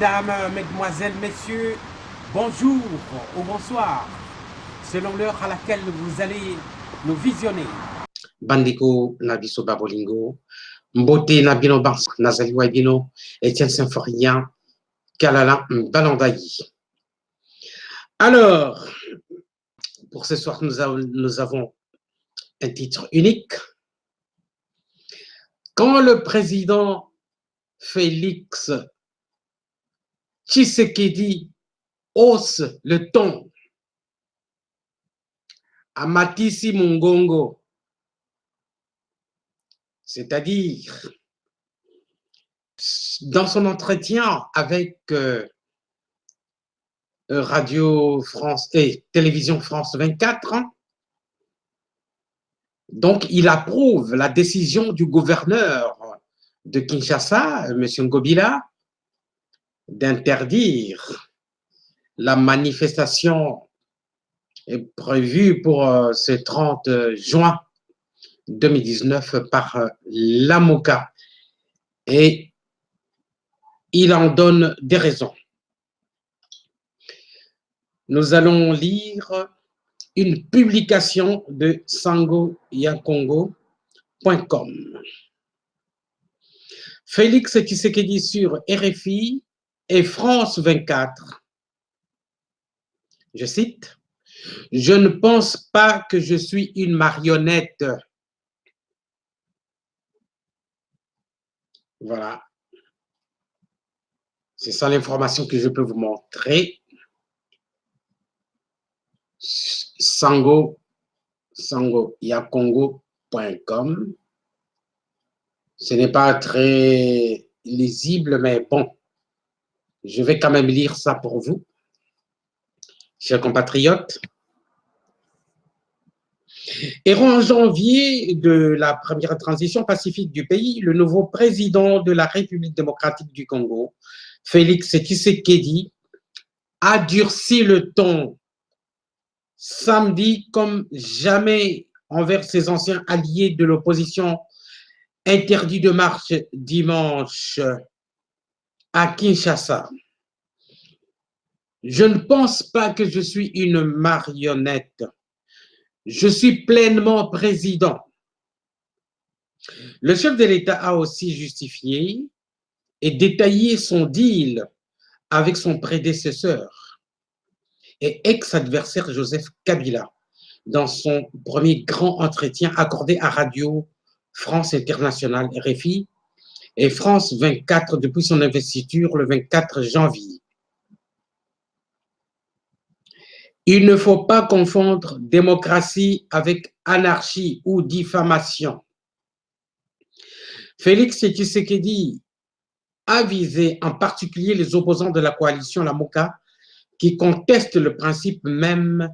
Mesdames, Mesdemoiselles, Messieurs, bonjour ou bonsoir, selon l'heure à laquelle vous allez nous visionner. Bandiko na biso babolingo, mbote na bino bans nazaliwa bino, Etienne Symphorien, Kalala Balandayi. Alors, pour ce soir, nous avons un titre unique. Quand le président Félix Tshisekedi hausse le ton à Matisi Mungongo, c'est-à-dire dans son entretien avec Radio France et Télévision France 24, donc il approuve la décision du gouverneur de Kinshasa, M. Ngobila, d'interdire la manifestation prévue pour ce 30 juin 2019 par l'AMOCA. Et il en donne des raisons. Nous allons lire une publication de sangoyakongo.com. Félix Tshisekedi sur RFI et France 24. Je cite, « Je ne pense pas que je suis une marionnette. » Voilà. C'est ça l'information que je peux vous montrer. sangoyakongo.com. Ce n'est pas très lisible, mais bon, je vais quand même lire ça pour vous, chers compatriotes. Et en janvier de la première transition pacifique du pays, le nouveau président de la République démocratique du Congo, Félix Tshisekedi, a durci le ton samedi comme jamais envers ses anciens alliés de l'opposition, interdit de marche dimanche à Kinshasa. Je ne pense pas que je suis une marionnette. Je suis pleinement président. Le chef de l'État a aussi justifié et détaillé son deal avec son prédécesseur et ex-adversaire Joseph Kabila dans son premier grand entretien accordé à Radio France Internationale RFI et France 24 depuis son investiture le 24 janvier. Il ne faut pas confondre démocratie avec anarchie ou diffamation. Félix Tshisekedi a visé en particulier les opposants de la coalition Lamoka qui contestent le principe même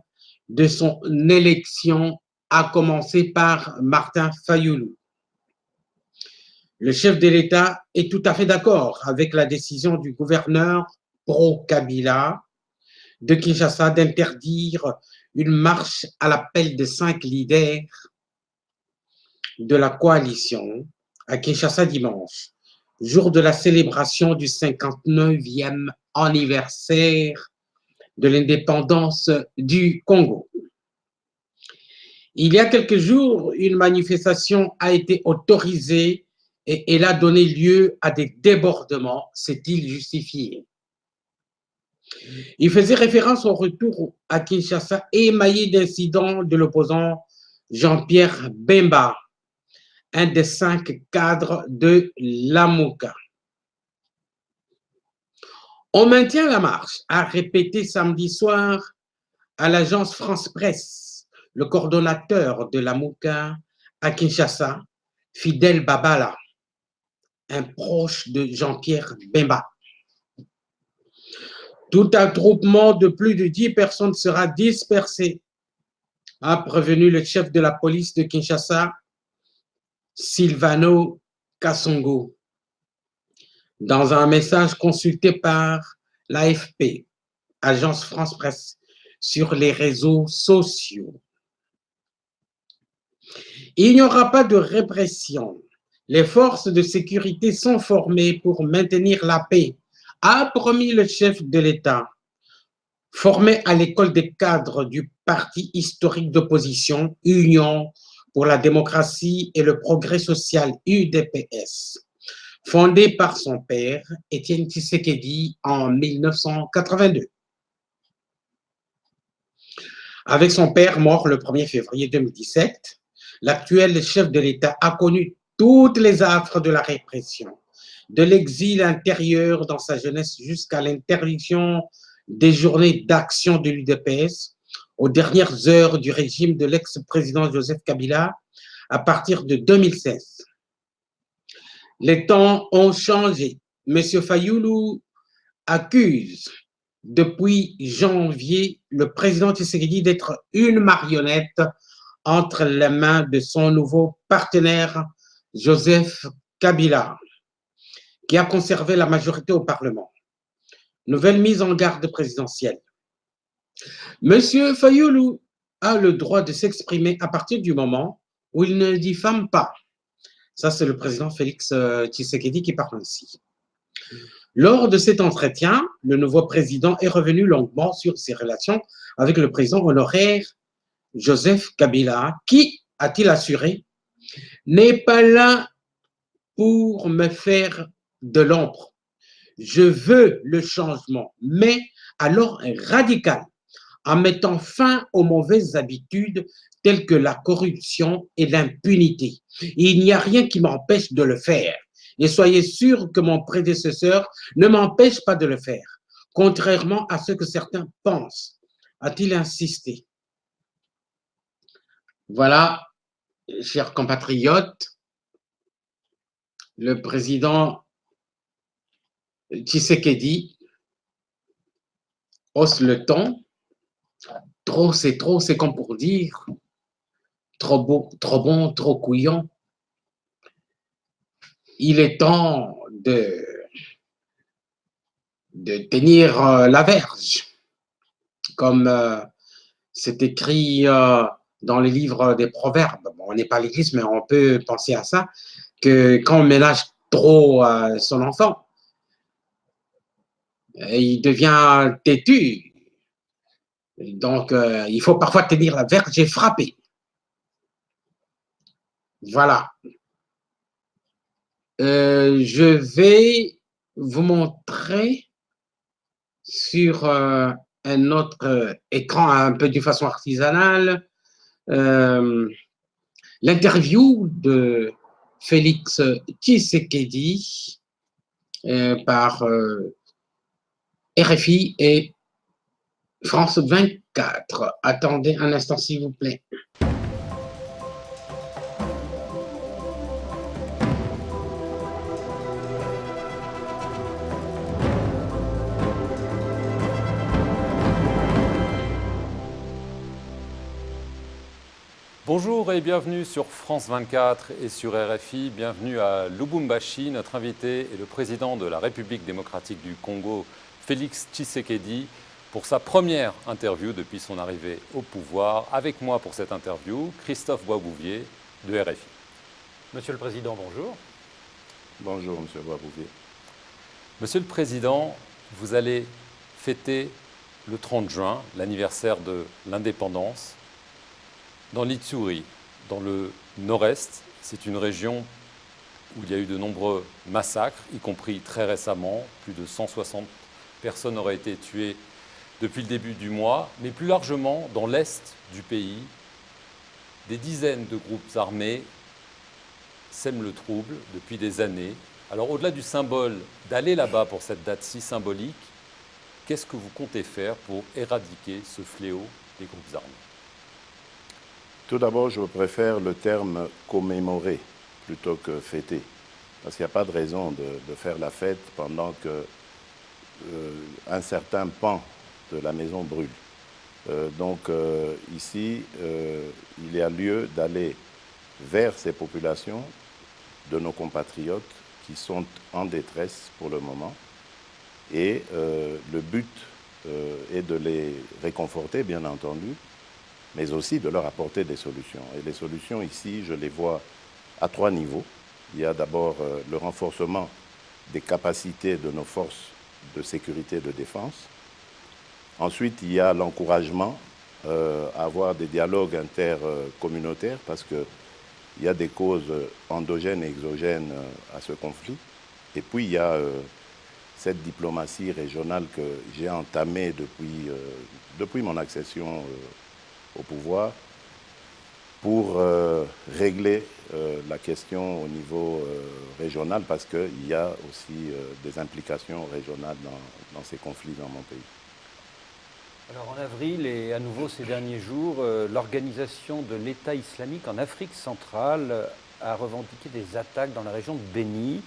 de son élection, à commencer par Martin Fayoulou. Le chef de l'État est tout à fait d'accord avec la décision du gouverneur pro-Kabila de Kinshasa d'interdire une marche à l'appel de 5 leaders de la coalition à Kinshasa dimanche, jour de la célébration du 59e anniversaire de l'indépendance du Congo. Il y a quelques jours, une manifestation a été autorisée et elle a donné lieu à des débordements, s'est-il justifié. Il faisait référence au retour à Kinshasa émaillé d'incidents de l'opposant Jean-Pierre Bemba, un des 5 cadres de l'AMOCA. On maintient la marche, a répété samedi soir à l'agence France Presse le coordonnateur de l'AMOCA à Kinshasa, Fidel Babala, un proche de Jean-Pierre Bemba. Tout attroupement de plus de 10 personnes sera dispersé, a prévenu le chef de la police de Kinshasa, Silvano Kasongo, dans un message consulté par l'AFP, Agence France Presse, sur les réseaux sociaux. Il n'y aura pas de répression. Les forces de sécurité sont formées pour maintenir la paix, a promis le chef de l'État, formé à l'école des cadres du parti historique d'opposition Union pour la démocratie et le progrès social UDPS, fondé par son père, Étienne Tshisekedi, en 1982. Avec son père mort le 1er février 2017, l'actuel chef de l'État a connu toutes les affres de la répression, de l'exil intérieur dans sa jeunesse jusqu'à l'interdiction des journées d'action de l'UDPS aux dernières heures du régime de l'ex-président Joseph Kabila à partir de 2016. Les temps ont changé. M. Fayoulou accuse depuis janvier le président Tshisekedi d'être une marionnette entre les mains de son nouveau partenaire Joseph Kabila, qui a conservé la majorité au Parlement. Nouvelle mise en garde présidentielle. Monsieur Fayoulou a le droit de s'exprimer à partir du moment où il ne diffame pas. Ça, c'est le président Félix Tshisekedi qui parle ainsi. Lors de cet entretien, le nouveau président est revenu longuement sur ses relations avec le président honoraire Joseph Kabila, qui, a-t-il assuré, n'est pas là pour me faire de l'ombre. Je veux le changement, mais alors radical, en mettant fin aux mauvaises habitudes telles que la corruption et l'impunité. Il n'y a rien qui m'empêche de le faire. Et soyez sûr que mon prédécesseur ne m'empêche pas de le faire, contrairement à ce que certains pensent, a-t-il insisté. Voilà, chers compatriotes, le président Tshisekedi hausse le ton. Trop, c'est comme pour dire trop beau, trop bon, trop couillon. Il est temps de tenir la verge, comme c'est écrit dans les livres des proverbes. Bon, on n'est pas à l'église, mais on peut penser à ça, que quand on ménage trop son enfant, il devient têtu. Donc, il faut parfois tenir la verge et frapper. Voilà. Je vais vous montrer sur un autre écran, un peu de façon artisanale, l'interview de Félix Tshisekedi par RFI et France 24. Attendez un instant, s'il vous plaît. Bonjour et bienvenue sur France 24 et sur RFI. Bienvenue à Lubumbashi. Notre invité est le président de la République démocratique du Congo, Félix Tshisekedi, pour sa première interview depuis son arrivée au pouvoir. Avec moi pour cette interview, Christophe Boisbouvier de RFI. Monsieur le Président, bonjour. Bonjour, Monsieur Boisbouvier. Monsieur le Président, vous allez fêter le 30 juin, l'anniversaire de l'indépendance, dans l'Ituri, dans le nord-est. C'est une région où il y a eu de nombreux massacres, y compris très récemment. Plus de 160 personnes auraient été tuées depuis le début du mois. Mais plus largement, dans l'est du pays, des dizaines de groupes armés sèment le trouble depuis des années. Alors au-delà du symbole d'aller là-bas pour cette date si symbolique, qu'est-ce que vous comptez faire pour éradiquer ce fléau des groupes armés ? Tout d'abord, je préfère le terme commémorer plutôt que fêter. Parce qu'il n'y a pas de raison de faire la fête pendant que un certain pan de la maison brûle. Ici, il y a lieu d'aller vers ces populations de nos compatriotes qui sont en détresse pour le moment. Et le but est de les réconforter, bien entendu, mais aussi de leur apporter des solutions. Et les solutions ici, je les vois à 3 niveaux. Il y a d'abord le renforcement des capacités de nos forces de sécurité et de défense. Ensuite, il y a l'encouragement à avoir des dialogues intercommunautaires parce qu'il y a des causes endogènes et exogènes à ce conflit. Et puis, il y a cette diplomatie régionale que j'ai entamée depuis mon accession au pouvoir pour régler la question au niveau régional parce qu'il y a aussi des implications régionales dans ces conflits dans mon pays. Alors en avril et à nouveau ces derniers jours, l'organisation de l'État islamique en Afrique centrale a revendiqué des attaques dans la région de Béni.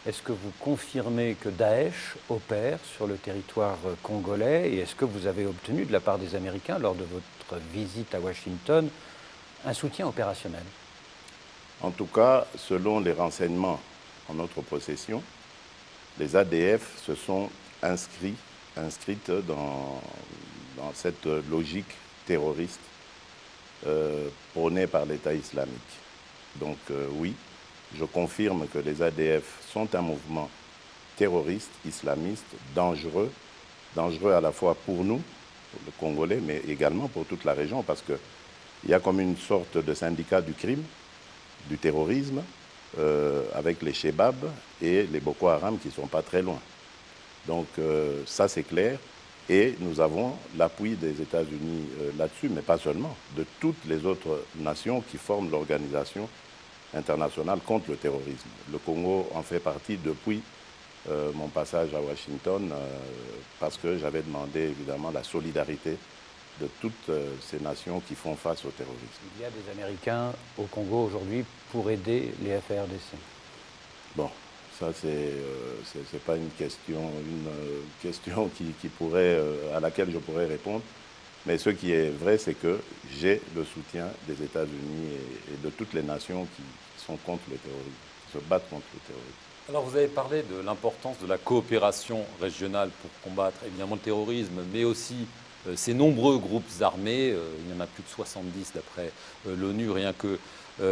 Est-ce que vous confirmez que Daesh opère sur le territoire congolais et est-ce que vous avez obtenu de la part des Américains, lors de votre visite à Washington, un soutien opérationnel? En tout cas, selon les renseignements en notre possession, les ADF se sont inscrites dans cette logique terroriste prônée par l'État islamique. Donc oui, je confirme que les ADF sont un mouvement terroriste, islamiste, dangereux à la fois pour nous, pour le Congolais, mais également pour toute la région, parce qu'il y a comme une sorte de syndicat du crime, du terrorisme, avec les Chebab et les Boko Haram qui ne sont pas très loin. Donc ça c'est clair, et nous avons l'appui des États-Unis là-dessus, mais pas seulement, de toutes les autres nations qui forment l'organisation internationale contre le terrorisme. Le Congo en fait partie depuis mon passage à Washington, parce que j'avais demandé évidemment la solidarité de toutes ces nations qui font face au terrorisme. Il y a des Américains au Congo aujourd'hui pour aider les FARDC. Bon, ça c'est pas une question qui pourrait, à laquelle je pourrais répondre. Mais ce qui est vrai, c'est que j'ai le soutien des États-Unis et de toutes les nations qui sont contre le terrorisme, qui se battent contre le terrorisme. Alors vous avez parlé de l'importance de la coopération régionale pour combattre évidemment le terrorisme, mais aussi ces nombreux groupes armés. Il y en a plus de 70 d'après l'ONU, rien que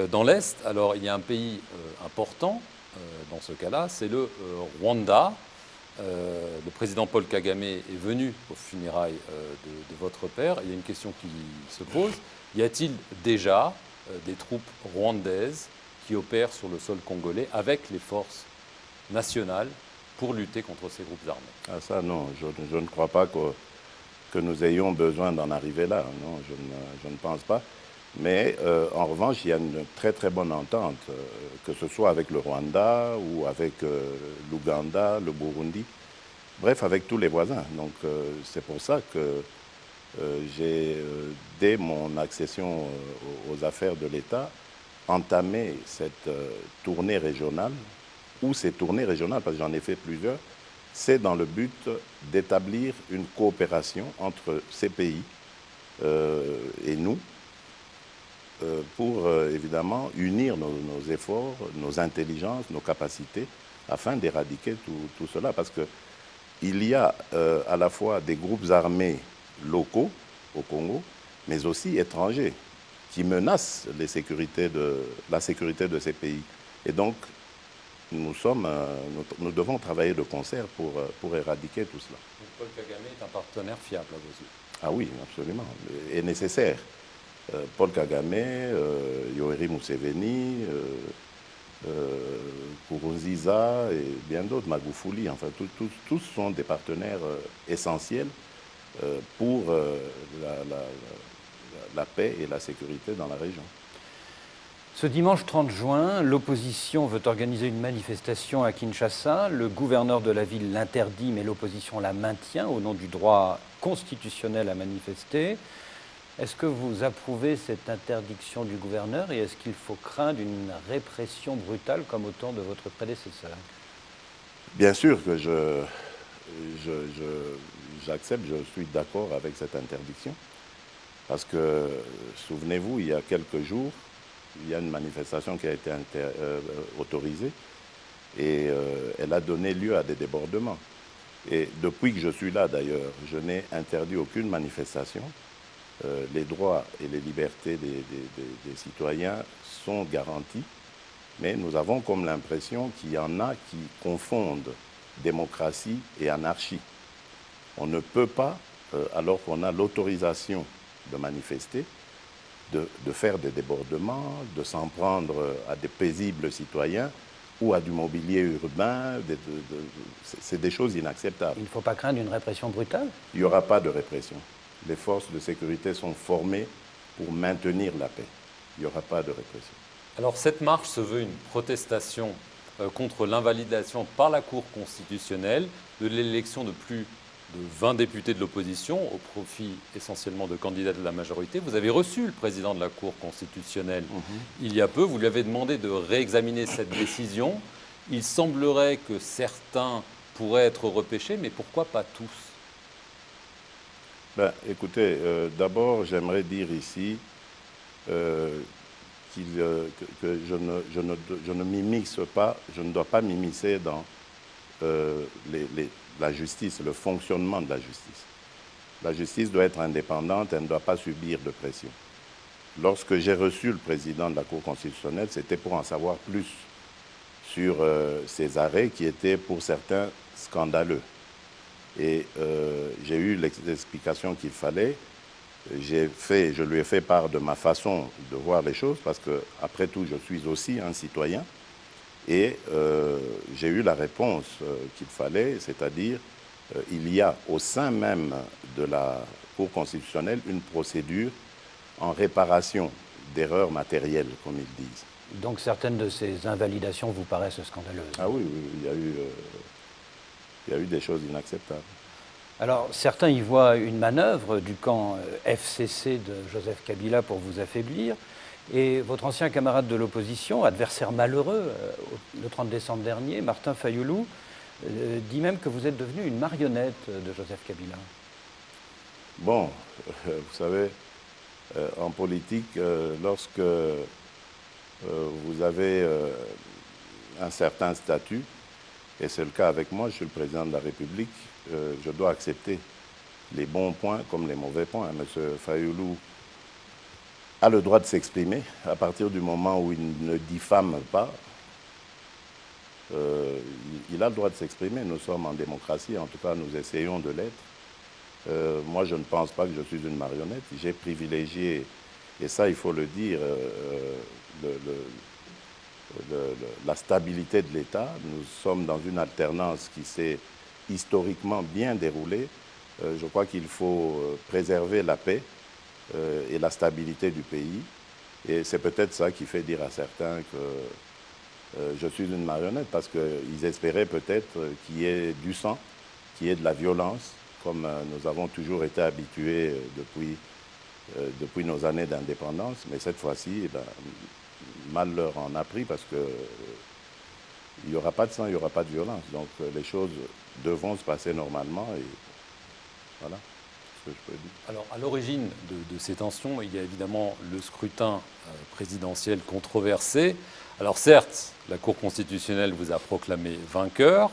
dans l'Est. Alors il y a un pays important dans ce cas-là, c'est le Rwanda. Le président Paul Kagame est venu aux funérailles de votre père. Il y a une question qui se pose. Y a-t-il déjà des troupes rwandaises qui opèrent sur le sol congolais avec les forces nationales pour lutter contre ces groupes armés? Ah ça non, je ne crois pas que nous ayons besoin d'en arriver là. Non, je ne pense pas. Mais en revanche, il y a une très très bonne entente, que ce soit avec le Rwanda ou avec l'Ouganda, le Burundi, bref, avec tous les voisins. Donc c'est pour ça que j'ai, dès mon accession aux affaires de l'État, entamé cette tournée régionale, ou ces tournées régionales, parce que j'en ai fait plusieurs, c'est dans le but d'établir une coopération entre ces pays et nous, pour évidemment unir nos efforts, nos intelligences, nos capacités, afin d'éradiquer tout cela. Parce qu'il y a à la fois des groupes armés locaux au Congo, mais aussi étrangers, qui menacent la sécurité de ces pays. Et donc, nous devons travailler de concert pour éradiquer tout cela. Paul Kagame est un partenaire fiable à vos yeux? Ah oui, absolument, et nécessaire. Paul Kagame, Yoweri Museveni, Nkurunziza et bien d'autres, Magufuli, enfin tous sont des partenaires essentiels pour la paix et la sécurité dans la région. Ce dimanche 30 juin, l'opposition veut organiser une manifestation à Kinshasa. Le gouverneur de la ville l'interdit, mais l'opposition la maintient au nom du droit constitutionnel à manifester. Est-ce que vous approuvez cette interdiction du gouverneur et est-ce qu'il faut craindre une répression brutale comme au temps de votre prédécesseur? Bien sûr que j'accepte, je suis d'accord avec cette interdiction. Parce que, souvenez-vous, il y a quelques jours, il y a une manifestation qui a été autorisée et elle a donné lieu à des débordements. Et depuis que je suis là, d'ailleurs, je n'ai interdit aucune manifestation. Les droits et les libertés des citoyens sont garantis, mais nous avons comme l'impression qu'il y en a qui confondent démocratie et anarchie. On ne peut pas, alors qu'on a l'autorisation de manifester, de faire des débordements, de s'en prendre à des paisibles citoyens ou à du mobilier urbain. C'est des choses inacceptables. Il ne faut pas craindre une répression brutale? Il n'y aura pas de répression. Les forces de sécurité sont formées pour maintenir la paix. Il n'y aura pas de répression. Alors cette marche se veut une protestation contre l'invalidation par la Cour constitutionnelle de l'élection de plus de 20 députés de l'opposition au profit essentiellement de candidats de la majorité. Vous avez reçu le président de la Cour constitutionnelle il y a peu. Vous lui avez demandé de réexaminer cette décision. Il semblerait que certains pourraient être repêchés, mais pourquoi pas tous? Ben, écoutez, d'abord, j'aimerais dire ici que je ne m'immisce pas, je ne dois pas m'immiscer dans la justice, le fonctionnement de la justice. La justice doit être indépendante, elle ne doit pas subir de pression. Lorsque j'ai reçu le président de la Cour constitutionnelle, c'était pour en savoir plus sur ces arrêts qui étaient pour certains scandaleux. Et j'ai eu l'explication qu'il fallait. Je lui ai fait part de ma façon de voir les choses, parce que, après tout, je suis aussi un citoyen. Et j'ai eu la réponse qu'il fallait, c'est-à-dire il y a au sein même de la Cour constitutionnelle une procédure en réparation d'erreurs matérielles, comme ils disent. Donc certaines de ces invalidations vous paraissent scandaleuses? Ah oui, il y a eu des choses inacceptables. Alors certains y voient une manœuvre du camp FCC de Joseph Kabila pour vous affaiblir. Et votre ancien camarade de l'opposition, adversaire malheureux, le 30 décembre dernier, Martin Fayoulou, dit même que vous êtes devenu une marionnette de Joseph Kabila. Bon, vous savez, en politique, lorsque vous avez un certain statut, et c'est le cas avec moi, je suis le président de la République, je dois accepter les bons points comme les mauvais points. M. Fayoulou a le droit de s'exprimer à partir du moment où il ne diffame pas. Il a le droit de s'exprimer. Nous sommes en démocratie, en tout cas nous essayons de l'être. Moi je ne pense pas que je suis une marionnette. J'ai privilégié, et ça il faut le dire, la stabilité de l'État. Nous sommes dans une alternance qui s'est historiquement bien déroulée. Je crois qu'il faut préserver la paix et la stabilité du pays. Et c'est peut-être ça qui fait dire à certains que je suis une marionnette, parce qu'ils espéraient peut-être qu'il y ait du sang, qu'il y ait de la violence, comme nous avons toujours été habitués depuis nos années d'indépendance. Mais cette fois-ci, eh ben, mal leur en a pris, parce que il n'y aura pas de sang, il n'y aura pas de violence. Donc les choses devront se passer normalement, et voilà. Alors, à l'origine de ces tensions, il y a évidemment le scrutin présidentiel controversé. Alors certes, la Cour constitutionnelle vous a proclamé vainqueur,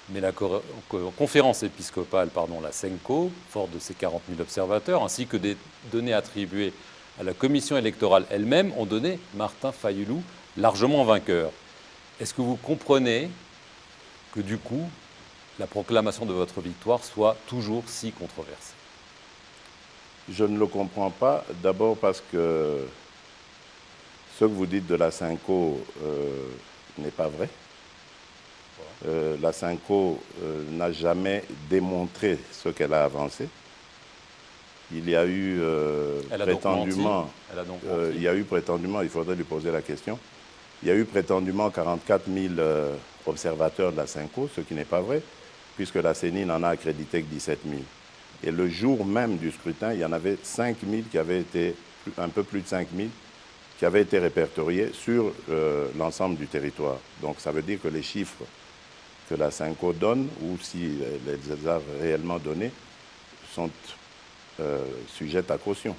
mais la conférence épiscopale, la CENCO, forte de ses 40 000 observateurs, ainsi que des données attribuées à la commission électorale elle-même, ont donné Martin Fayoulou largement vainqueur. Est-ce que vous comprenez que du coup, la proclamation de votre victoire soit toujours si controversée? Je ne le comprends pas, d'abord parce que ce que vous dites de la CENCO n'est pas vrai. La CENCO n'a jamais démontré ce qu'elle a avancé. Il y a eu prétendument, il y a eu prétendument, il faudrait lui poser la question, il y a eu prétendument 44 000 observateurs de la CENCO, ce qui n'est pas vrai, puisque la CENI n'en a accrédité que 17 000. Et le jour même du scrutin, il y en avait 5 000 qui avaient été, un peu plus de 5 000, qui avaient été répertoriés sur l'ensemble du territoire. Donc ça veut dire que les chiffres que la CENCO donne, ou si elle les a réellement donnés, sont sujettes à caution.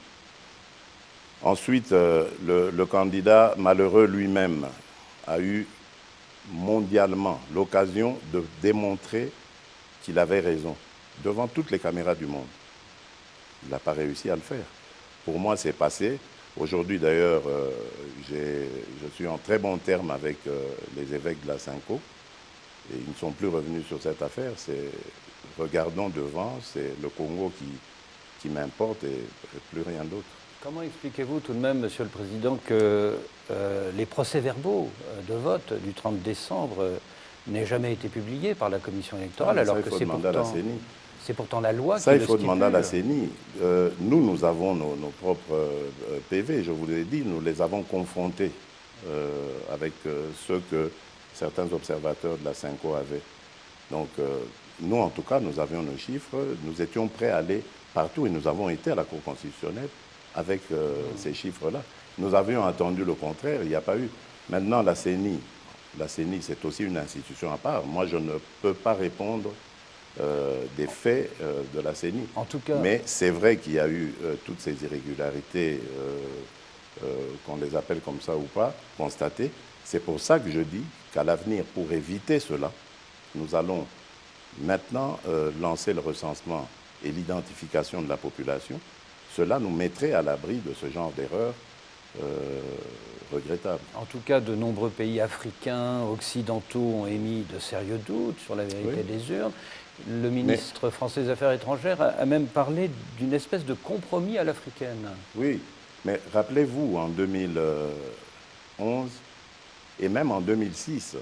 Ensuite, le candidat malheureux lui-même a eu mondialement l'occasion de démontrer qu'il avait raison, devant toutes les caméras du monde. Il n'a pas réussi à le faire. Pour moi, c'est passé. Aujourd'hui, d'ailleurs, je suis en très bon terme avec les évêques de la CENCO. Et ils ne sont plus revenus sur cette affaire. Regardons devant, c'est le Congo qui m'importe et plus rien d'autre. Comment expliquez-vous tout de même, Monsieur le Président, que les procès-verbaux de vote du 30 décembre n'aient jamais été publiés par la Commission électorale, alors que c'est pourtant la loi qui le stipule. Ça, il faut demander à la CENI. Nous avons nos propres PV, je vous l'ai dit, nous les avons confrontés avec ceux que certains observateurs de la CENCO avaient. Donc, nous, en tout cas, nous avions nos chiffres, nous étions prêts à aller partout et nous avons été à la Cour constitutionnelle avec ces chiffres-là. Nous avions attendu le contraire, il n'y a pas eu. Maintenant, la CENI, c'est aussi une institution à part. Moi, je ne peux pas répondre des faits de la CENI. En tout cas, mais c'est vrai qu'il y a eu toutes ces irrégularités, qu'on les appelle comme ça ou pas, constatées. C'est pour ça que je dis qu'à l'avenir, pour éviter cela, nous allons maintenant lancer le recensement et l'identification de la population. Cela nous mettrait à l'abri de ce genre d'erreurs regrettables. En tout cas, de nombreux pays africains, occidentaux ont émis de sérieux doutes sur la vérité des urnes. Le ministre français des Affaires étrangères a même parlé d'une espèce de compromis à l'africaine. Oui, mais rappelez-vous, en 2011 et même en 2006,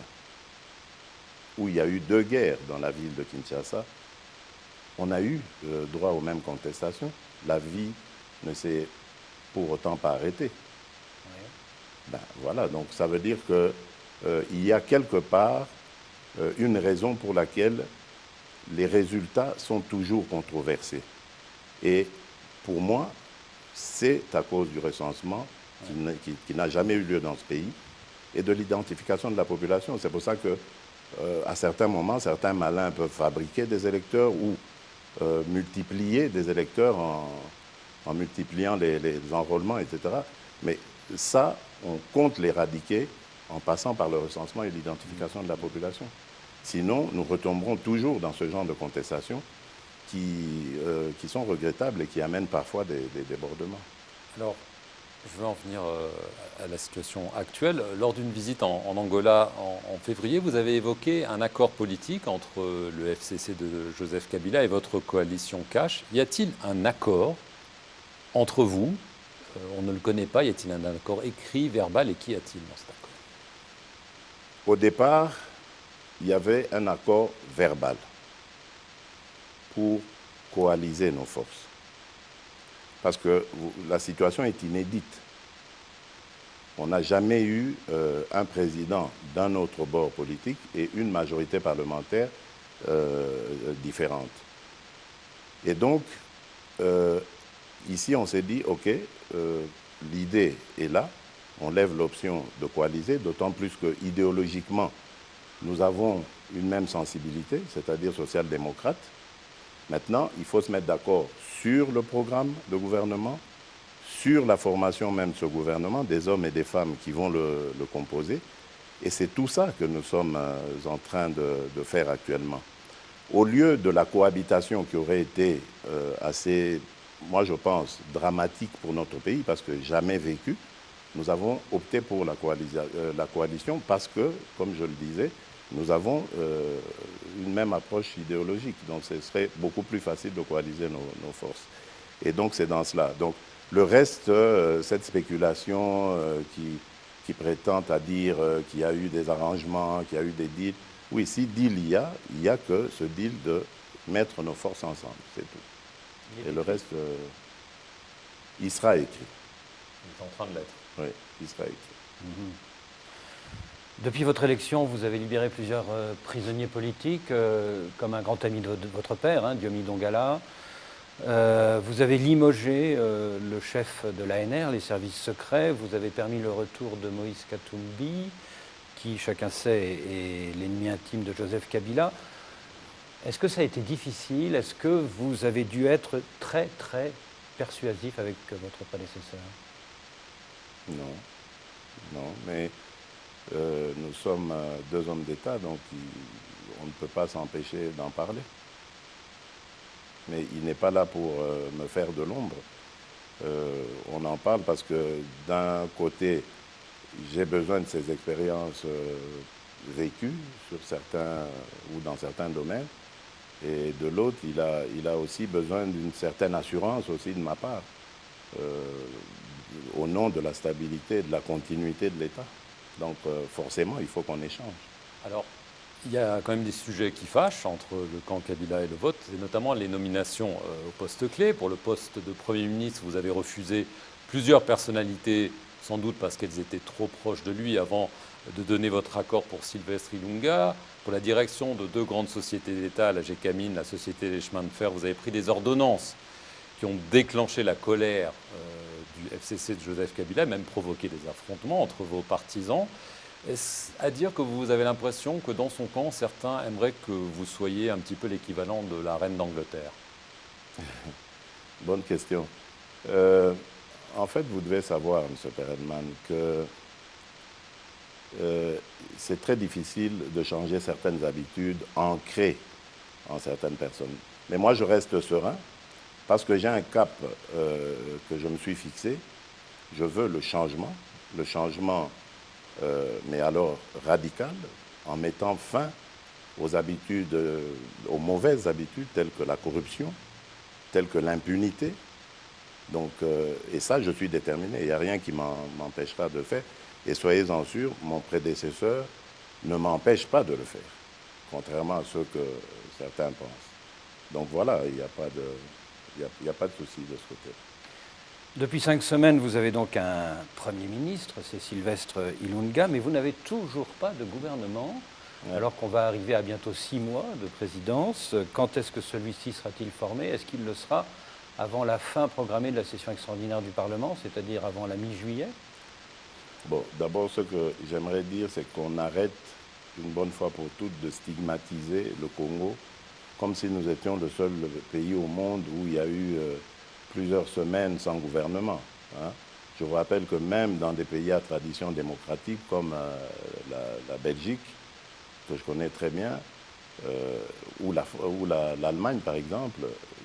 où il y a eu 2 guerres dans la ville de Kinshasa, on a eu droit aux mêmes contestations. La vie ne s'est pour autant pas arrêtée. Oui. Ben, voilà, donc ça veut dire qu'il y a quelque part une raison pour laquelle les résultats sont toujours controversés. Et pour moi, c'est à cause du recensement qui n'a jamais eu lieu dans ce pays et de l'identification de la population. C'est pour ça que à certains moments, certains malins peuvent fabriquer des électeurs ou multiplier des électeurs en multipliant les enrôlements, etc. Mais ça, on compte l'éradiquer en passant par le recensement et l'identification de la population. Sinon, nous retomberons toujours dans ce genre de contestations qui sont regrettables et qui amènent parfois des débordements. Alors, je veux en venir à la situation actuelle. Lors d'une visite en Angola en février, vous avez évoqué un accord politique entre le FCC de Joseph Kabila et votre coalition Cash. Y a-t-il un accord entre vous? On ne le connaît pas. Y a-t-il un accord écrit, verbal, et qu'y a-t-il dans cet accord? Au départ, il y avait un accord verbal pour coaliser nos forces. Parce que la situation est inédite. On n'a jamais eu un président d'un autre bord politique et une majorité parlementaire différente. Et donc, ici, on s'est dit, OK, l'idée est là, on lève l'option de coaliser, d'autant plus que idéologiquement, nous avons une même sensibilité, c'est-à-dire social-démocrate. Maintenant, il faut se mettre d'accord sur le programme de gouvernement, sur la formation même de ce gouvernement, des hommes et des femmes qui vont le composer. Et c'est tout ça que nous sommes en train de faire actuellement. Au lieu de la cohabitation qui aurait été assez, moi je pense, dramatique pour notre pays, parce que jamais vécu, nous avons opté pour la coalition parce que, comme je le disais, nous avons une même approche idéologique. Donc, ce serait beaucoup plus facile de coaliser nos forces. Et donc, c'est dans cela. Donc, le reste, cette spéculation qui prétend à dire qu'il y a eu des arrangements, qu'il y a eu des deals. Oui, si deal il y a que ce deal de mettre nos forces ensemble, c'est tout. Et le reste, il sera écrit. Il est en train de l'être. Oui, il sera écrit. Depuis votre élection, vous avez libéré plusieurs prisonniers politiques, comme un grand ami de votre père, Diomi Dongala. Vous avez limogé le chef de l'ANR, les services secrets. Vous avez permis le retour de Moïse Katumbi, qui, chacun sait, est l'ennemi intime de Joseph Kabila. Est-ce que ça a été difficile? Est-ce que vous avez dû être très, très persuasif avec votre prédécesseur? Non, mais nous sommes 2 hommes d'État, donc on ne peut pas s'empêcher d'en parler. Mais il n'est pas là pour me faire de l'ombre. On en parle parce que d'un côté, j'ai besoin de ces expériences vécu sur certains ou dans certains domaines. Et de l'autre, il a aussi besoin d'une certaine assurance aussi de ma part, au nom de la stabilité et de la continuité de l'État. Donc forcément, il faut qu'on échange. Alors, il y a quand même des sujets qui fâchent entre le camp Kabila et le vote, et notamment les nominations au poste clé. Pour le poste de Premier ministre, vous avez refusé plusieurs personnalités, sans doute parce qu'elles étaient trop proches de lui avant de donner votre accord pour Sylvestre Ilunga. Pour la direction de 2 grandes sociétés d'État, la GECAMIN, la Société des chemins de fer, vous avez pris des ordonnances qui ont déclenché la colère du FCC de Joseph Kabila, même provoqué des affrontements entre vos partisans. Est-ce à dire que vous avez l'impression que dans son camp, certains aimeraient que vous soyez un petit peu l'équivalent de la reine d'Angleterre? Bonne question. En fait, vous devez savoir, M. Peredman, que c'est très difficile de changer certaines habitudes ancrées en certaines personnes. Mais moi, je reste serein parce que j'ai un cap que je me suis fixé. Je veux le changement mais alors radical, en mettant fin aux habitudes, aux mauvaises habitudes telles que la corruption, telles que l'impunité. Donc, et ça, je suis déterminé. Il n'y a rien qui m'empêchera de le faire. Et soyez-en sûrs, mon prédécesseur ne m'empêche pas de le faire, contrairement à ce que certains pensent. Donc voilà, il n'y a pas de souci de ce côté. Depuis 5 semaines, vous avez donc un Premier ministre, c'est Sylvestre Ilunga, mais vous n'avez toujours pas de gouvernement, alors qu'on va arriver à bientôt 6 mois de présidence. Quand est-ce que celui-ci sera-t-il formé? Est-ce qu'il le sera avant la fin programmée de la session extraordinaire du Parlement, c'est-à-dire avant la mi-juillet? Bon, d'abord, ce que j'aimerais dire, c'est qu'on arrête une bonne fois pour toutes de stigmatiser le Congo comme si nous étions le seul pays au monde où il y a eu plusieurs semaines sans gouvernement. Hein. Je vous rappelle que même dans des pays à tradition démocratique comme la Belgique, que je connais très bien, ou l'Allemagne par exemple,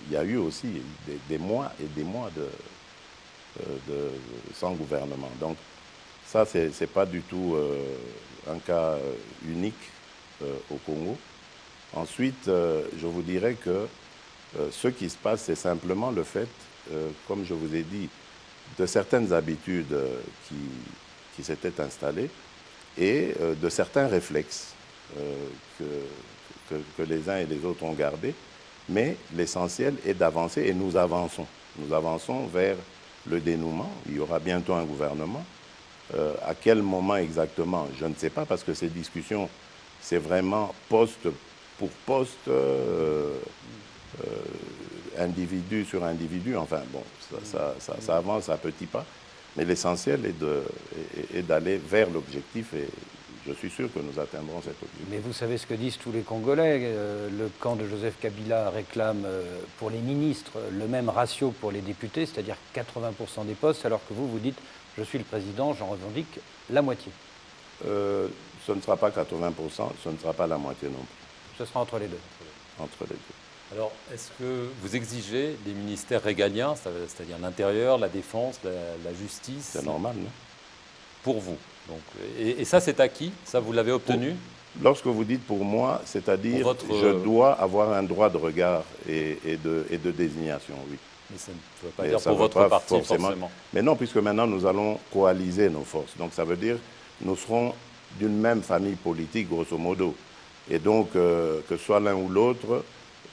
il y a eu aussi des mois et des mois sans gouvernement. Donc ça, ce n'est pas du tout un cas unique au Congo. Ensuite, je vous dirais que ce qui se passe, c'est simplement le fait, comme je vous ai dit, de certaines habitudes qui s'étaient installées et de certains réflexes que les uns et les autres ont gardés. Mais l'essentiel est d'avancer et nous avançons. Nous avançons vers le dénouement. Il y aura bientôt un gouvernement. À quel moment exactement, je ne sais pas, parce que ces discussions, c'est vraiment poste pour poste, individu sur individu. Enfin, bon, ça avance à petits pas. Mais l'essentiel est d'aller vers l'objectif et je suis sûr que nous atteindrons cet objectif. Mais vous savez ce que disent tous les Congolais. Le camp de Joseph Kabila réclame pour les ministres le même ratio que pour les députés, c'est-à-dire 80% des postes, alors que vous dites « je suis le président, j'en revendique la moitié ». Ce ne sera pas 80%, ce ne sera pas la moitié non plus. Ce sera entre les deux. Entre les deux. Alors, est-ce que vous exigez des ministères régaliens, c'est-à-dire l'intérieur, la défense, la justice? C'est normal, non? Pour vous. Donc, et ça, c'est acquis? Ça, vous l'avez obtenu? Lorsque vous dites pour moi, c'est-à-dire je dois avoir un droit de regard et de désignation, oui. Mais ça ne veut pas dire pour votre parti, forcément. Mais non, puisque maintenant, nous allons coaliser nos forces. Donc, ça veut dire que nous serons d'une même famille politique, grosso modo. Et donc, que ce soit l'un ou l'autre,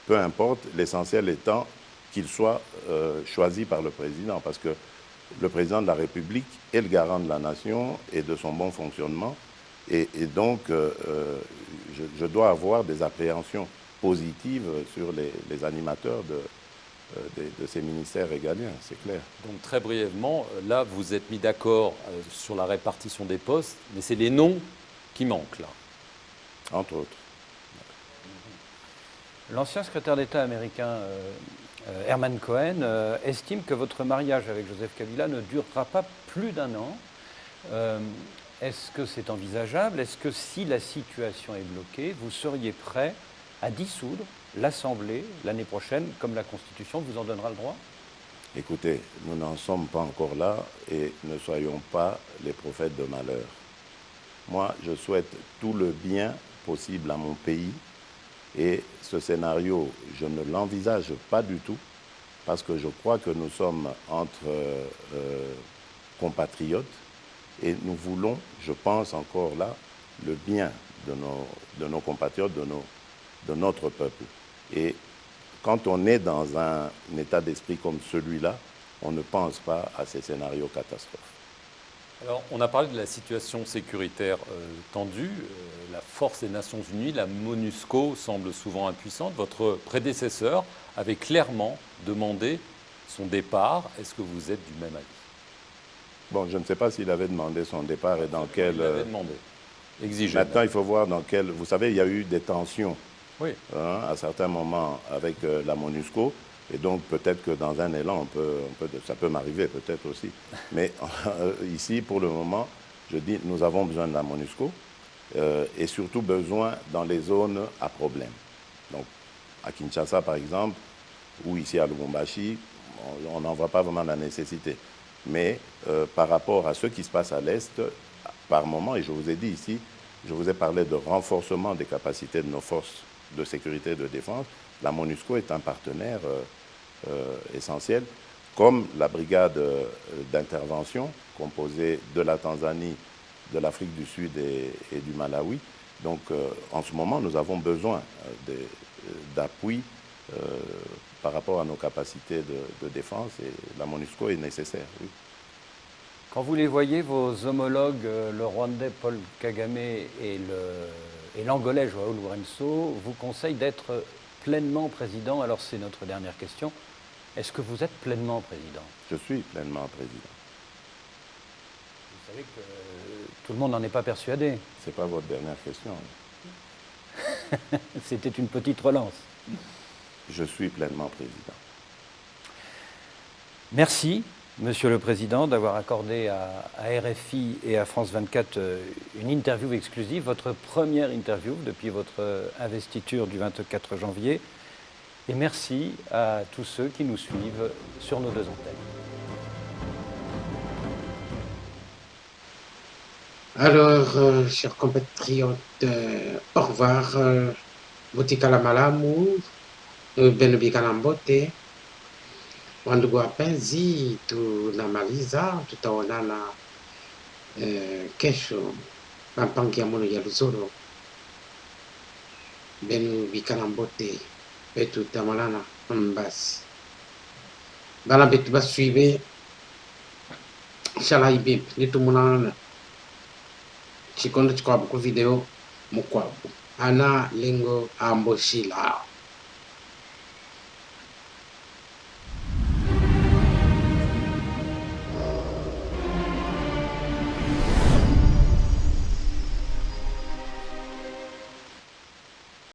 peu importe, l'essentiel étant qu'il soit choisi par le président, parce que le président de la République est le garant de la nation et de son bon fonctionnement. Et donc, je dois avoir des appréhensions positives sur les animateurs de ces ministères régaliens, c'est clair. Donc, très brièvement, là, vous êtes mis d'accord sur la répartition des postes, mais c'est les noms qui manquent, là. Entre autres. L'ancien secrétaire d'État américain Herman Cohen estime que votre mariage avec Joseph Kabila ne durera pas plus d'1 an. Est-ce que c'est envisageable? Est-ce que si la situation est bloquée, vous seriez prêt à dissoudre l'Assemblée l'année prochaine, comme la Constitution vous en donnera le droit? Écoutez, nous n'en sommes pas encore là et ne soyons pas les prophètes de malheur. Moi, je souhaite tout le bien possible à mon pays et ce scénario, je ne l'envisage pas du tout parce que je crois que nous sommes entre compatriotes et nous voulons, je pense encore là, le bien de nos compatriotes, de notre peuple. Et quand on est dans un état d'esprit comme celui-là, on ne pense pas à ces scénarios catastrophes. Alors, on a parlé de la situation sécuritaire tendue. La force des Nations Unies, la MONUSCO, semble souvent impuissante. Votre prédécesseur avait clairement demandé son départ. Est-ce que vous êtes du même avis? Bon, je ne sais pas s'il avait demandé son départ et dans quel... Il l'avait demandé, exigé. Maintenant, il faut voir dans quel... Vous savez, il y a eu des tensions oui. À certains moments avec la MONUSCO. Et donc, peut-être que dans un élan, ça peut m'arriver peut-être aussi. Mais ici, pour le moment, je dis, nous avons besoin de la MONUSCO et surtout besoin dans les zones à problème. Donc, à Kinshasa, par exemple, ou ici à Lubumbashi, on n'en voit pas vraiment la nécessité. Mais par rapport à ce qui se passe à l'Est, par moment, et je vous ai dit ici, je vous ai parlé de renforcement des capacités de nos forces de sécurité et de défense. La MONUSCO est un partenaire essentiel, comme la brigade d'intervention composée de la Tanzanie, de l'Afrique du Sud et du Malawi. Donc en ce moment, nous avons besoin d'appui par rapport à nos capacités de défense et la MONUSCO est nécessaire, oui. Quand vous les voyez, vos homologues, le Rwandais Paul Kagame et l'Angolais João Lourenço, vous conseillent d'être pleinement président. Alors c'est notre dernière question. Est-ce que vous êtes pleinement président? Je suis pleinement président. Vous savez que tout le monde n'en est pas persuadé. Ce n'est pas votre dernière question. C'était une petite relance. Je suis pleinement président. Merci, Monsieur le Président, d'avoir accordé à RFI et à France 24 une interview exclusive, votre première interview depuis votre investiture du 24 janvier. Et merci à tous ceux qui nous suivent sur nos deux antennes. Alors, chers compatriotes, au revoir. Butika la malamu, benubika na mbote. Wandugu wapenzi, tunamaliza, tutaonana kesho pampangi ya mono ya Luzolo. Benubika na mbote, betu tamalana mbasi. Bala betu basuive, shala ibip, nitu munana. Chikondo chikwabu ku video mukwabu. Ana lengo amboshila.